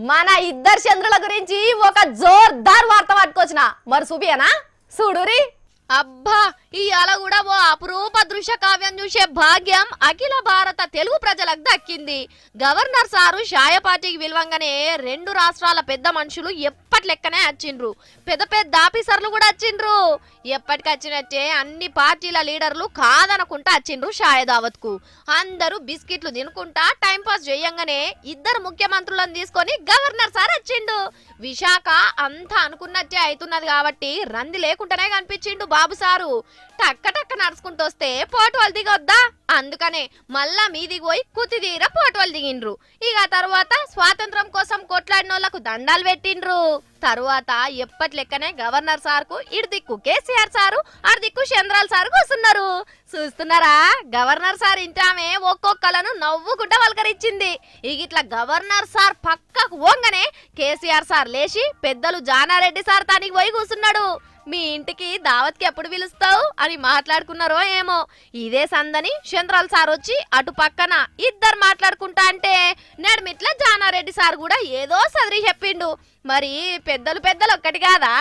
మన ఇద్దరు చంద్రుల గురించి ఒక జోర్దార్ వార్త పట్టుకొచ్చిన మరి చూపియనా చూడురి. అబ్బా ఇవాళ కూడా ఓ అపురూప దృశ్య కావ్యం చూసే భాగ్యం అఖిల భారత తెలుగు ప్రజలకు దక్కింది. గవర్నర్ సారు షాయ పార్టీకి విలువంగానే రెండు రాష్ట్రాల పెద్ద మనుషులు ఎప్పటి లెక్కనే వచ్చిండ్రు. పెద్ద పెద్ద ఆఫీసర్లు కూడా వచ్చిండ్రు. ఎప్పటికి వచ్చినట్టే అన్ని పార్టీల లీడర్లు కాదనుకుంటా వచ్చిండ్రు షాయ దావత్ కు. అందరూ బిస్కెట్లు తినుకుంటా టైం పాస్ చేయంగానే ఇద్దరు ముఖ్యమంత్రులను తీసుకొని గవర్నర్ సార్ వచ్చిండు. విశాఖ అంతా అనుకున్నట్టే అవుతున్నది కాబట్టి రంది లేకుండానే కనిపించిండు బాబు సారు. టక్క టక్క నడుచుకుంటూ వస్తే పోటోలు దిగొద్దా, అందుకనే మళ్ళా మీదికి పోయి కుతిదీర పోటోలు దిగిండ్రు. ఇక తర్వాత స్వాతంత్రం కోసం కొట్లాడినోళ్లకు దండాలు పెట్టిండ్రు. తరువాత ఎప్పటి లెక్కనే గవర్నర్ సార్ కు ఇటు దిక్కు కేసీఆర్ సారు, అటు దిక్కు చంద్రాల సారు కూర్చున్నారు. చూస్తున్నారా, గవర్నర్ సార్ ఇంటామే ఒక్కొక్కలను నవ్వుకుంటా వలకరించింది. ఇక ఇట్లా గవర్నర్ సార్ పక్కకు పోగానే కేసీఆర్ సార్ లేచి పెద్దలు జానారెడ్డి సార్ తానికి పోయి కూర్చున్నాడు. మీ ఇంటికి దావత్కి ఎప్పుడు పిలుస్తావు అని మాట్లాడుకున్నారో ఏమో. ఇదే సందని చంద్రాల సార్ వచ్చి అటు పక్కన ఇద్దరు మాట్లాడుకుంటా అంటే నడిమిట్ల జానారెడ్డి సార్ కూడా ఏదో సదిరి చెప్పిండు. మరి పెద్దలు పెద్దలు ఒక్కటి కాదా?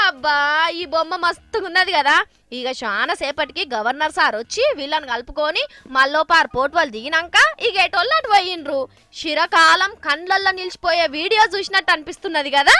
అబ్బా ఈ బొమ్మ మస్తుగున్నది కదా. ఇక చాలా సేపటికి గవర్నర్ సార్ వచ్చి వీళ్ళని కలుపుకొని మల్లోపార్ పోటువలు దిగినాక ఇక ఎటోళ్ళు అటు పోయిండ్రు. చిరకాలం కండ్లల్లో నిలిచిపోయే వీడియో చూసినట్టు అనిపిస్తున్నది కదా.